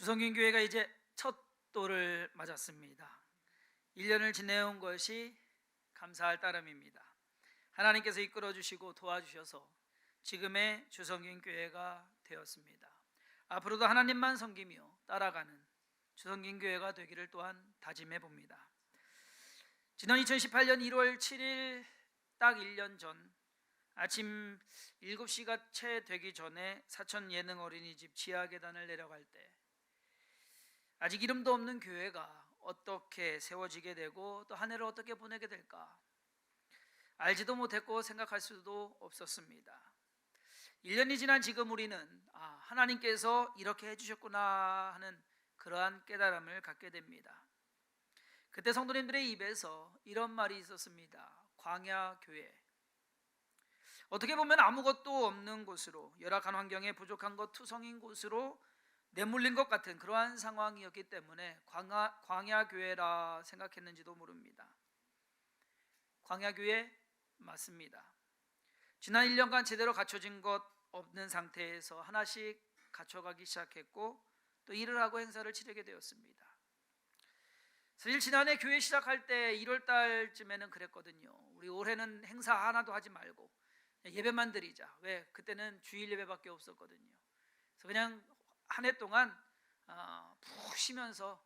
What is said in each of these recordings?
주성균교회가 이제 첫 돌을 맞았습니다. 1년을 지내온 것이 감사할 따름입니다. 하나님께서 이끌어 주시고 도와주셔서 지금의 주성균교회가 되었습니다. 앞으로도 하나님만 섬기며 따라가는 주성균교회가 되기를 또한 다짐해 봅니다. 지난 2018년 1월 7일 딱 1년 전 아침 7시가 채 되기 전에 사천 예능 어린이집 지하 계단을 내려갈 때 아직 이름도 없는 교회가 어떻게 세워지게 되고 또 한 해를 어떻게 보내게 될까 알지도 못했고 생각할 수도 없었습니다. 1년이 지난 지금 우리는 하나님께서 이렇게 해주셨구나 하는 그러한 깨달음을 갖게 됩니다. 그때 성도님들의 입에서 이런 말이 있었습니다. 광야교회. 어떻게 보면 아무것도 없는 곳으로, 열악한 환경에 부족한 것 투성인 곳으로 내몰린 것 같은 그러한 상황이었기 때문에 광야교회라 생각했는지도 모릅니다. 광야교회 맞습니다. 지난 1년간 제대로 갖춰진 것 없는 상태에서 하나씩 갖춰가기 시작했고 또 일을 하고 행사를 치르게 되었습니다. 사실 지난해 교회 시작할 때 1월 달쯤에는 그랬거든요. 우리 올해는 행사 하나도 하지 말고 예배만 드리자. 왜? 그때는 주일 예배밖에 없었거든요. 그래서 그냥 한 해 동안 푹 쉬면서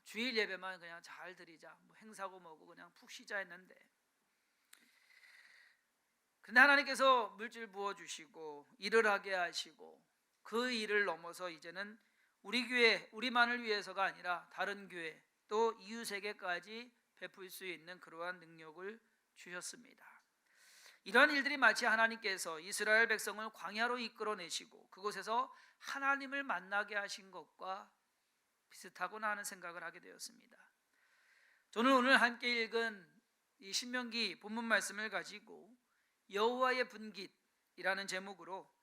주일 예배만 그냥 잘 드리자. 뭐 행사고 뭐고 그냥 푹 쉬자 했는데, 근데 하나님께서 물질 부어주시고 일을 하게 하시고 그 일을 넘어서 이제는 우리 교회, 우리만을 위해서가 아니라 다른 교회 또 이웃에게까지 베풀 수 있는 그러한 능력을 주셨습니다. 이러한 일들이 마치 하나님께서 이스라엘 백성을 광야로 이끌어내시고 그곳에서 하나님을 만나게 하신 것과 비슷하구나 하는 생각을 하게 되었습니다. 저는 오늘 함께 읽은 이 신명기 본문 말씀을 가지고 여호와의 분깃이라는 제목으로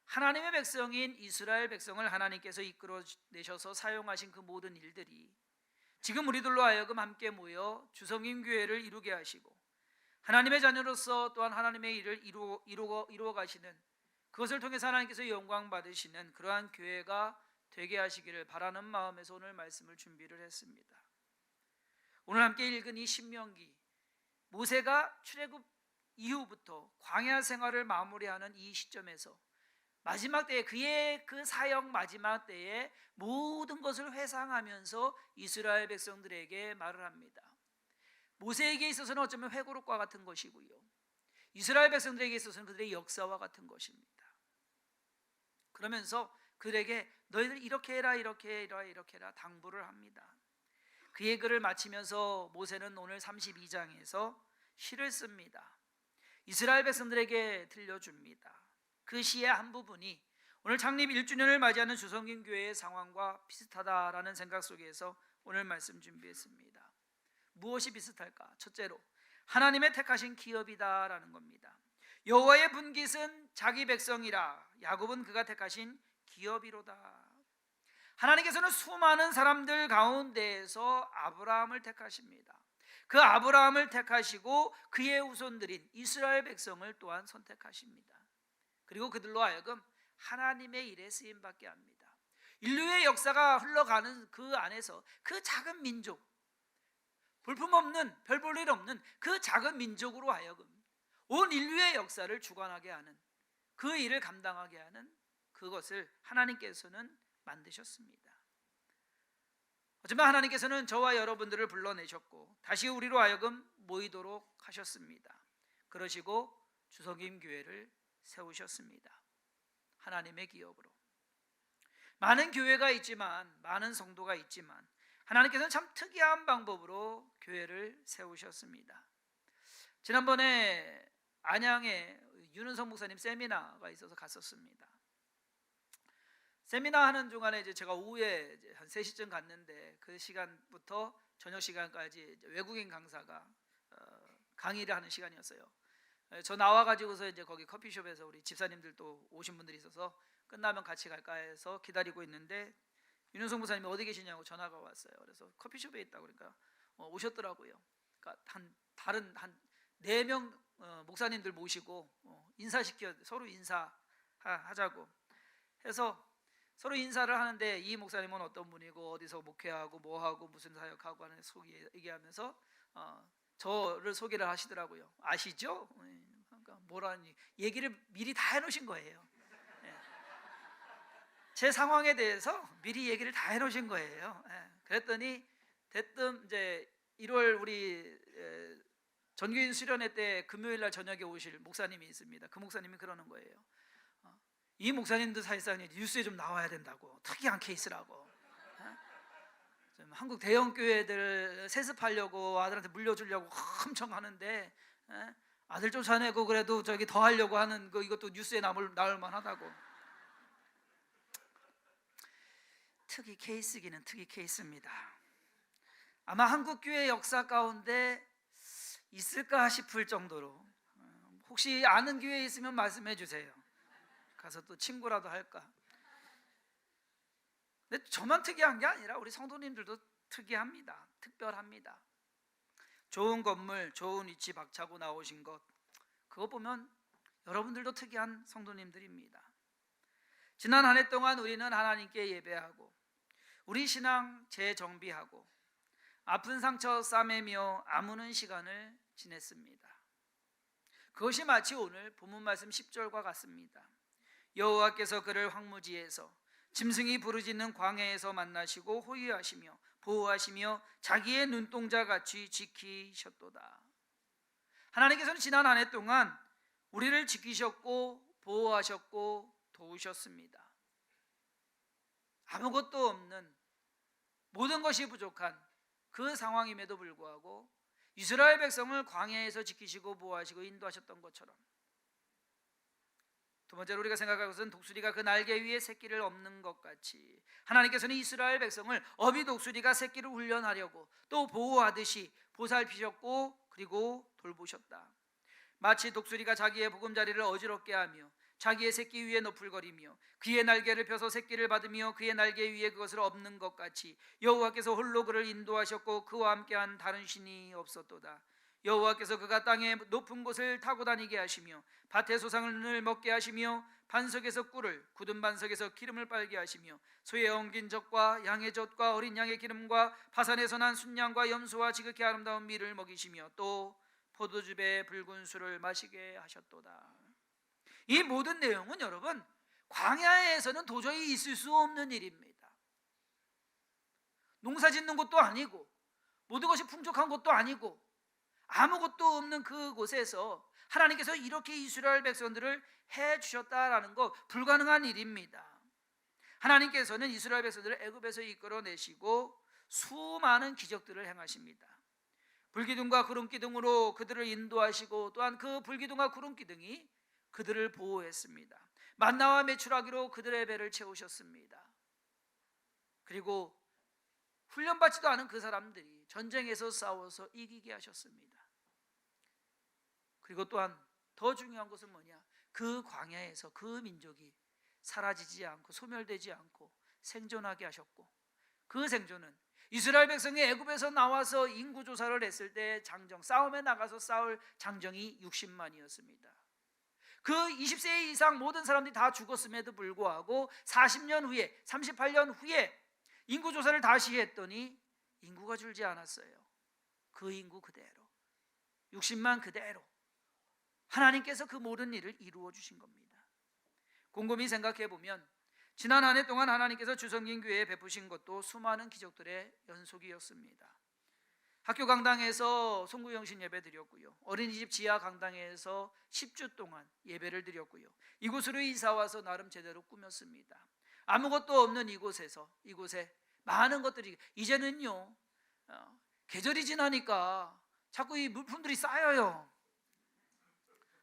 하나님의 백성인 이스라엘 백성을 하나님께서 이끌어내셔서 사용하신 그 모든 일들이 지금 우리들로 하여금 함께 모여 주성인교회를 이루게 하시고 하나님의 자녀로서 또한 하나님의 일을 이루어 가시는, 그것을 통해서 하나님께서 영광 받으시는 그러한 교회가 되게 하시기를 바라는 마음에서 오늘 말씀을 준비를 했습니다. 오늘 함께 읽은 이 신명기, 모세가 출애굽 이후부터 광야 생활을 마무리하는 이 시점에서 마지막 때에, 그의 그 사역 마지막 때에 모든 것을 회상하면서 이스라엘 백성들에게 말을 합니다. 모세에게 있어서는 어쩌면 회고록과 같은 것이고요, 이스라엘 백성들에게 있어서는 그들의 역사와 같은 것입니다. 그러면서 그들에게 너희들 이렇게 해라 이렇게 해라 이렇게 해라 당부를 합니다. 그의 글을 마치면서 모세는 오늘 32장에서 시를 씁니다. 이스라엘 백성들에게 들려줍니다. 그 시의 한 부분이 오늘 창립 1주년을 맞이하는 주성균교회의 상황과 비슷하다라는 생각 속에서 오늘 말씀 준비했습니다. 무엇이 비슷할까? 첫째로 하나님의 택하신 기업이다라는 겁니다. 여호와의 분깃은 자기 백성이라 야곱은 그가 택하신 기업이로다. 하나님께서는 수많은 사람들 가운데에서 아브라함을 택하십니다. 그 아브라함을 택하시고 그의 후손들인 이스라엘 백성을 또한 선택하십니다. 그리고 그들로 하여금 하나님의 일에 쓰임받게 합니다. 인류의 역사가 흘러가는 그 안에서 그 작은 민족, 볼품없는, 별 볼 일 없는 그 작은 민족으로 하여금 온 인류의 역사를 주관하게 하는, 그 일을 감당하게 하는 그것을 하나님께서는 만드셨습니다. 하지만 하나님께서는 저와 여러분들을 불러내셨고 다시 우리로 하여금 모이도록 하셨습니다. 그러시고 주성김교회를 세우셨습니다. 하나님의 기업으로. 많은 교회가 있지만, 많은 성도가 있지만 하나님께서는 참 특이한 방법으로 교회를 세우셨습니다. 지난번에 안양에 윤은성 목사님 세미나가 있어서 갔었습니다. 세미나 하는 중간에 이제 제가 오후에 이제 한 3시쯤 갔는데 그 시간부터 저녁 시간까지 외국인 강사가 강의를 하는 시간이었어요. 저 나와가지고서 이제 거기 커피숍에서 우리 집사님들도 오신 분들이 있어서 끝나면 같이 갈까 해서 기다리고 있는데 윤은성 목사님이 어디 계시냐고 전화가 왔어요. 그래서 커피숍에 있다고 그러니까 오셨더라고요. 그러니까 다른 4명 목사님들 모시고 인사시켜 서로 인사하자고 해서 서로 인사를 하는데 이 목사님은 어떤 분이고 어디서 목회하고 뭐하고 무슨 사역하고 하는 얘기하면서 저를 소개를 하시더라고요. 아시죠? 그러니까 뭐라니 얘기를 미리 다 해놓으신 거예요. 제 상황에 대해서 미리 얘기를 다 해놓으신 거예요. 그랬더니 대뜸 이제 1월 우리 전교인 수련회 때 금요일 날 저녁에 오실 목사님이 있습니다. 그 목사님이 그러는 거예요. 이 목사님도 사실상 뉴스에 좀 나와야 된다고, 특이한 케이스라고. 좀 한국 대형 교회들 세습하려고 아들한테 물려주려고 엄청 하는데 아들 쫓아내고 그래도 저기 더 하려고 하는 거, 이것도 뉴스에 나올 만하다고. 특이 케이스기는 특이 케이스입니다. 아마 한국 교회 역사 가운데 있을까 싶을 정도로, 혹시 아는 교회 있으면 말씀해 주세요. 가서 또 친구라도 할까. 근데 저만 특이한 게 아니라 우리 성도님들도 특이합니다. 특별합니다. 좋은 건물, 좋은 위치 박차고 나오신 것, 그거 보면 여러분들도 특이한 성도님들입니다. 지난 한 해 동안 우리는 하나님께 예배하고 우리 신앙 재정비하고 아픈 상처 싸매며 아무는 시간을 지냈습니다. 그것이 마치 오늘 본문 말씀 10절과 같습니다. 여호와께서 그를 황무지에서 짐승이 부르짖는 광야에서 만나시고 호위하시며 보호하시며 자기의 눈동자같이 지키셨도다. 하나님께서는 지난 한 해 동안 우리를 지키셨고 보호하셨고 도우셨습니다. 아무것도 없는, 모든 것이 부족한 그 상황임에도 불구하고 이스라엘 백성을 광야에서 지키시고 보호하시고 인도하셨던 것처럼, 두 번째로 우리가 생각할 것은 독수리가 그 날개 위에 새끼를 엎는 것 같이 하나님께서는 이스라엘 백성을 어미 독수리가 새끼를 훈련하려고 또 보호하듯이 보살피셨고 그리고 돌보셨다. 마치 독수리가 자기의 보금자리를 어지럽게 하며 자기의 새끼 위에 너풀거리며 그의 날개를 펴서 새끼를 받으며 그의 날개 위에 그것을 엎는 것 같이 여호와께서 홀로 그를 인도하셨고 그와 함께한 다른 신이 없었도다. 여호와께서 그가 땅의 높은 곳을 타고 다니게 하시며 밭의 소상을 먹게 하시며 반석에서 꿀을, 굳은 반석에서 기름을 빨게 하시며 소의 엉긴 젖과 양의 젖과 어린 양의 기름과 바산에서 난 순양과 염소와 지극히 아름다운 밀을 먹이시며 또 포도즙의 붉은 술을 마시게 하셨도다. 이 모든 내용은 여러분 광야에서는 도저히 있을 수 없는 일입니다. 농사 짓는 것도 아니고 모든 것이 풍족한 것도 아니고 아무것도 없는 그곳에서 하나님께서 이렇게 이스라엘 백성들을 해주셨다라는 거 불가능한 일입니다. 하나님께서는 이스라엘 백성들을 애굽에서 이끌어내시고 수많은 기적들을 행하십니다. 불기둥과 구름기둥으로 그들을 인도하시고 또한 그 불기둥과 구름기둥이 그들을 보호했습니다. 만나와 메추라기로 그들의 배를 채우셨습니다. 그리고 훈련받지도 않은 그 사람들이 전쟁에서 싸워서 이기게 하셨습니다. 그리고 또한 더 중요한 것은 뭐냐? 그 광야에서 그 민족이 사라지지 않고 소멸되지 않고 생존하게 하셨고, 그 생존은 이스라엘 백성이 애굽에서 나와서 인구조사를 했을 때 장정, 싸움에 나가서 싸울 장정이 60만이었습니다. 그 20세 이상 모든 사람들이 다 죽었음에도 불구하고 40년 후에 38년 후에 인구조사를 다시 했더니 인구가 줄지 않았어요. 그 인구 그대로 60만 그대로 하나님께서 그 모든 일을 이루어 주신 겁니다. 곰곰이 생각해 보면 지난 한 해 동안 하나님께서 주성긴 교회에 베푸신 것도 수많은 기적들의 연속이었습니다. 학교 강당에서 송구영신 예배 드렸고요, 어린이집 지하 강당에서 10주 동안 예배를 드렸고요, 이곳으로 이사와서 나름 제대로 꾸몄습니다. 아무것도 없는 이곳에 많은 것들이, 이제는요 계절이 지나니까 자꾸 이 물품들이 쌓여요.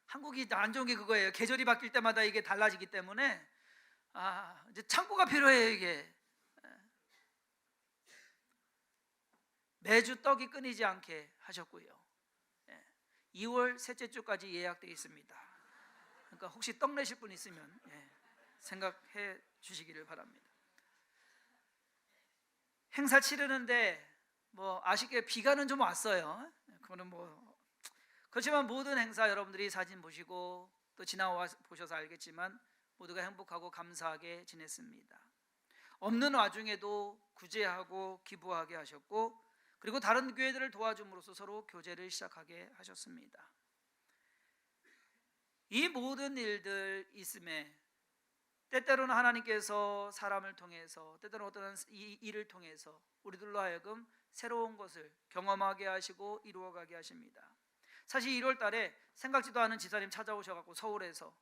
한국이 안 좋은 게 그거예요. 계절이 바뀔 때마다 이게 달라지기 때문에 이제 창고가 필요해요. 이게 매주 떡이 끊이지 않게 하셨고요, 2월 셋째 주까지 예약되어 있습니다. 그러니까 혹시 떡 내실 분 있으면 생각해 주시기를 바랍니다. 행사 치르는데 뭐 아쉽게 비가는 좀 왔어요. 그거는 뭐 그렇지만 모든 행사 여러분들이 사진 보시고 또 지나와 보셔서 알겠지만 모두가 행복하고 감사하게 지냈습니다. 없는 와중에도 구제하고 기부하게 하셨고, 그리고 다른 교회들을 도와줌으로써 서로 교제를 시작하게 하셨습니다. 이 모든 일들 있음에 때때로는 하나님께서 사람을 통해서, 때때로는 어떤 이 일을 통해서 우리들로 하여금 새로운 것을 경험하게 하시고 이루어가게 하십니다. 사실 1월 달에 생각지도 않은 집사님 찾아오셔갖고 서울에서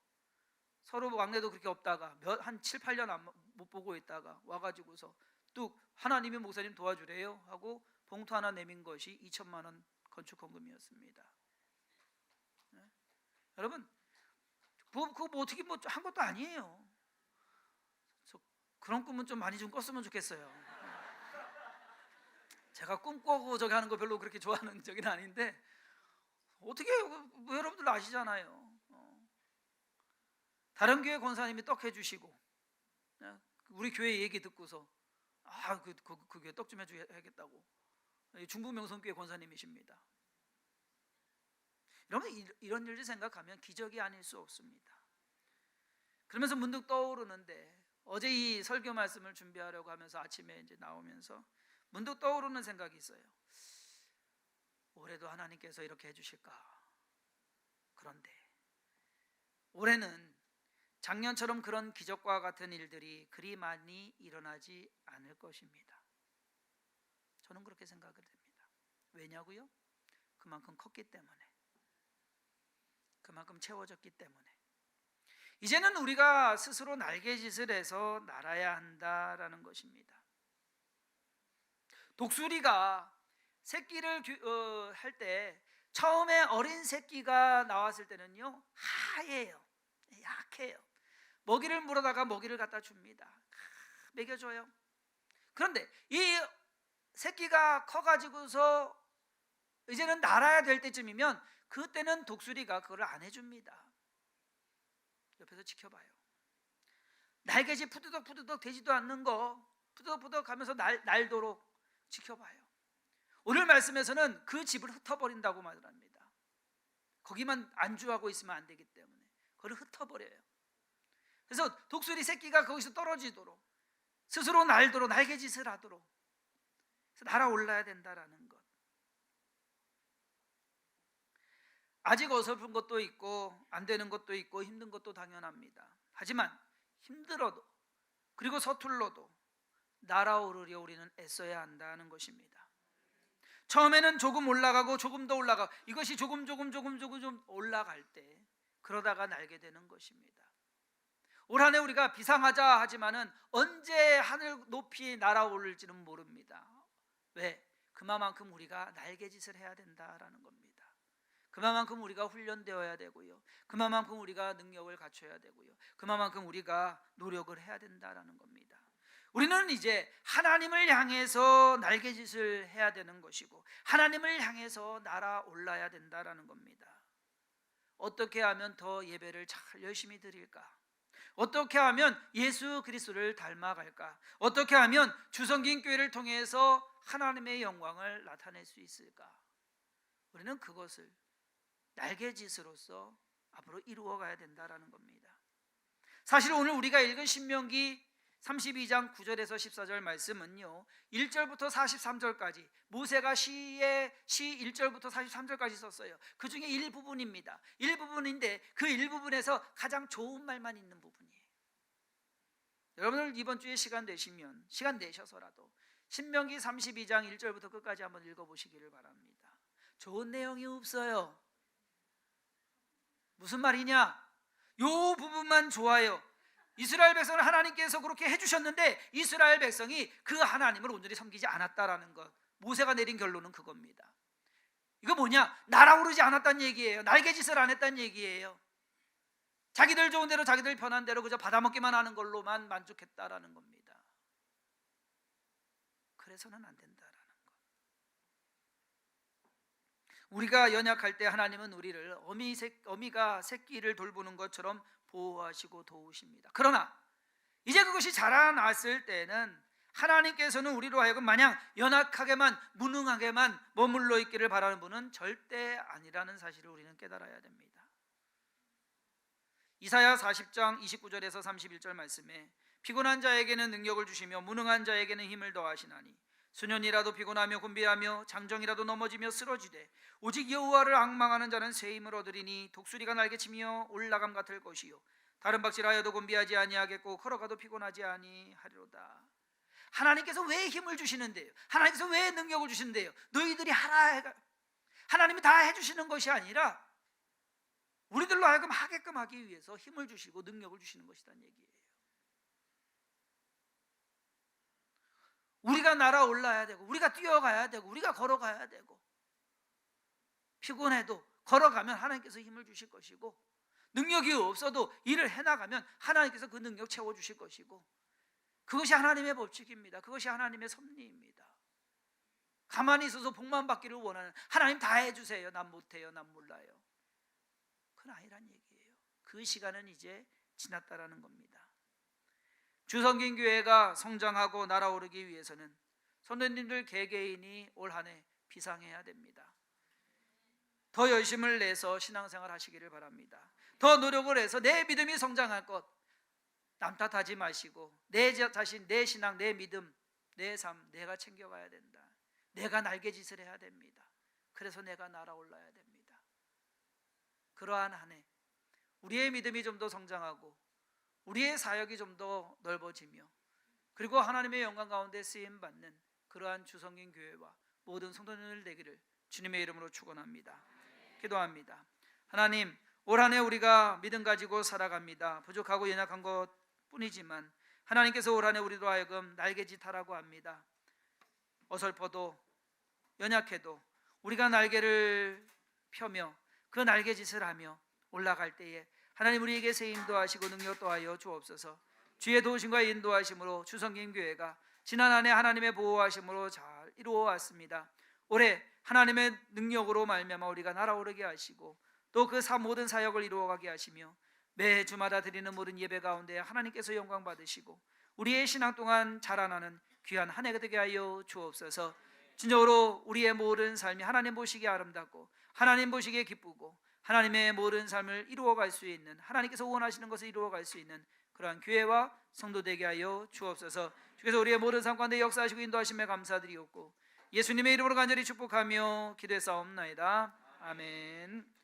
서로 막내도 그렇게 없다가 한 7, 8년 못 보고 있다가 와가지고서 뚝 하나님이 목사님 도와주래요 하고 봉투 하나 내민 것이 2천만 원 건축헌금이었습니다. 네? 여러분 그거 뭐 어떻게 뭐 한 것도 아니에요. 그런 꿈은 좀 많이 좀 꿨으면 좋겠어요. 제가 꿈꾸고 저기 하는 거 별로 그렇게 좋아하는 적은 아닌데 어떻게 뭐 여러분들 아시잖아요. 다른 교회 권사님이 떡 해주시고 우리 교회 얘기 듣고서 그 교회 떡 좀 해줘야겠다고 중부 명성교회 권사님이십니다. 여러분 이런 일을 생각하면 기적이 아닐 수 없습니다. 그러면서 문득 떠오르는데 어제 이 설교 말씀을 준비하려고 하면서 아침에 이제 나오면서 문득 떠오르는 생각이 있어요. 올해도 하나님께서 이렇게 해주실까? 그런데 올해는 작년처럼 그런 기적과 같은 일들이 그리 많이 일어나지 않을 것입니다. 저는 그렇게 생각을 됩니다. 왜냐고요? 그만큼 컸기 때문에, 그만큼 채워졌기 때문에. 이제는 우리가 스스로 날개짓을 해서 날아야 한다라는 것입니다. 독수리가 새끼를 할 때 처음에 어린 새끼가 나왔을 때는요 하얘요, 약해요. 먹이를 물어다가 먹이를 갖다 줍니다. 먹여줘요. 그런데 이 새끼가 커가지고서 이제는 날아야 될 때쯤이면 그때는 독수리가 그걸 안 해줍니다. 옆에서 지켜봐요. 날개짓 푸드덕 되지도 않는 거 푸드덕 하면서 날도록 지켜봐요. 오늘 말씀에서는 그 집을 흩어버린다고 말을 합니다. 거기만 안주하고 있으면 안 되기 때문에 그걸 흩어버려요. 그래서 독수리 새끼가 거기서 떨어지도록 스스로 날도록 날개짓을 하도록 날아올라야 된다라는 것. 아직 어설픈 것도 있고 안 되는 것도 있고 힘든 것도 당연합니다. 하지만 힘들어도 그리고 서툴러도 날아오르려 우리는 애써야 한다는 것입니다. 처음에는 조금 올라가고 조금 더 올라가고 이것이 조금 올라갈 때 그러다가 날게 되는 것입니다. 올 한 해 우리가 비상하자 하지만은 언제 하늘 높이 날아오를지는 모릅니다. 왜? 그만큼 우리가 날개짓을 해야 된다라는 겁니다. 그만큼 우리가 훈련되어야 되고요. 그만큼 우리가 능력을 갖춰야 되고요. 그만큼 우리가 노력을 해야 된다라는 겁니다. 우리는 이제 하나님을 향해서 날개짓을 해야 되는 것이고 하나님을 향해서 날아올라야 된다라는 겁니다. 어떻게 하면 더 예배를 잘 열심히 드릴까? 어떻게 하면 예수 그리스도를 닮아갈까? 어떻게 하면 주성긴 교회를 통해서 하나님의 영광을 나타낼 수 있을까? 우리는 그것을 날개짓으로서 앞으로 이루어가야 된다라는 겁니다. 사실 오늘 우리가 읽은 신명기 32장 9절에서 14절 말씀은요 1절부터 43절까지 모세가 시 1절부터 43절까지 썼어요. 그 중에 일부분입니다. 일부분인데 그 일부분에서 가장 좋은 말만 있는 부분이에요. 여러분들 이번 주에 시간 내셔서라도 신명기 32장 1절부터 끝까지 한번 읽어보시기를 바랍니다. 좋은 내용이 없어요. 무슨 말이냐? 요 부분만 좋아요. 이스라엘 백성을 하나님께서 그렇게 해주셨는데 이스라엘 백성이 그 하나님을 온전히 섬기지 않았다라는 것, 모세가 내린 결론은 그겁니다. 이거 뭐냐? 날아오르지 않았다는 얘기예요. 날개짓을 안 했다는 얘기예요. 자기들 좋은 대로 자기들 편한 대로 그저 받아먹기만 하는 걸로만 만족했다라는 겁니다. 그래서는 안 된다라는 것. 우리가 연약할 때 하나님은 우리를 어미가 새끼를 돌보는 것처럼 보호하시고 도우십니다. 그러나 이제 그것이 자라났을 때는 하나님께서는 우리로 하여금 마냥 연약하게만 무능하게만 머물러 있기를 바라는 분은 절대 아니라는 사실을 우리는 깨달아야 됩니다. 이사야 40장 29절에서 31절 말씀에 피곤한 자에게는 능력을 주시며 무능한 자에게는 힘을 더하시나니 수년이라도 피곤하며 곤비하며 장정이라도 넘어지며 쓰러지되 오직 여호와를 앙망하는 자는 새 힘을 얻으리니 독수리가 날개치며 올라감 같을 것이요 다른 박질하여도 곤비하지 아니하겠고 걸어가도 피곤하지 아니하리로다. 하나님께서 왜 힘을 주시는데요? 하나님께서 왜 능력을 주시는데요? 너희들이 하나님이 다 해주시는 것이 아니라 우리들로 하여금 하게끔 하기 위해서 힘을 주시고 능력을 주시는 것이란 얘기예요. 우리가 날아올라야 되고 우리가 뛰어가야 되고 우리가 걸어가야 되고 피곤해도 걸어가면 하나님께서 힘을 주실 것이고 능력이 없어도 일을 해나가면 하나님께서 그 능력 채워주실 것이고 그것이 하나님의 법칙입니다. 그것이 하나님의 섭리입니다. 가만히 있어서 복만 받기를 원하는 하나님 다 해주세요. 난 못해요. 난 몰라요. 그건 아니란 얘기예요. 그 시간은 이제 지났다라는 겁니다. 주성긴 교회가 성장하고 날아오르기 위해서는 성도님들 개개인이 올 한 해 비상해야 됩니다. 더 열심을 내서 신앙생활 하시기를 바랍니다. 더 노력을 해서 내 믿음이 성장할 것 남 탓하지 마시고 내 자신, 내 신앙, 내 믿음, 내 삶 내가 챙겨가야 된다. 내가 날개짓을 해야 됩니다. 그래서 내가 날아올라야 됩니다. 그러한 한 해 우리의 믿음이 좀 더 성장하고 우리의 사역이 좀 더 넓어지며 그리고 하나님의 영광 가운데 쓰임받는 그러한 주성긴 교회와 모든 성도님들 되기를 주님의 이름으로 축원합니다. 기도합니다. 하나님, 올 한 해 우리가 믿음 가지고 살아갑니다. 부족하고 연약한 것 뿐이지만 하나님께서 올 한 해 우리로 하여금 날개짓하라고 합니다. 어설퍼도 연약해도 우리가 날개를 펴며 그 날개짓을 하며 올라갈 때에 하나님 우리에게 새 인도하시고 능력 더하여 주옵소서. 주의 도우심과 인도하심으로 주성긴 교회가 지난 한 해 하나님의 보호하심으로 잘 이루어 왔습니다. 올해 하나님의 능력으로 말미암아 우리가 날아오르게 하시고 또 그 모든 사역을 이루어가게 하시며 매주마다 드리는 모든 예배 가운데 하나님께서 영광 받으시고 우리의 신앙 동안 자라나는 귀한 한 해가 되게 하여 주옵소서. 진정으로 우리의 모든 삶이 하나님 보시기에 아름답고 하나님 보시기에 기쁘고 하나님의 모든 삶을 이루어갈 수 있는 하나님께서 원하시는 것을 이루어갈 수 있는 그러한 교회와 성도 되게 하여 주옵소서. 주께서 우리의 모든 삶 가운데 역사하시고 인도하심에 감사드리옵고 예수님의 이름으로 간절히 축복하며 기도했사옵나이다. 아멘.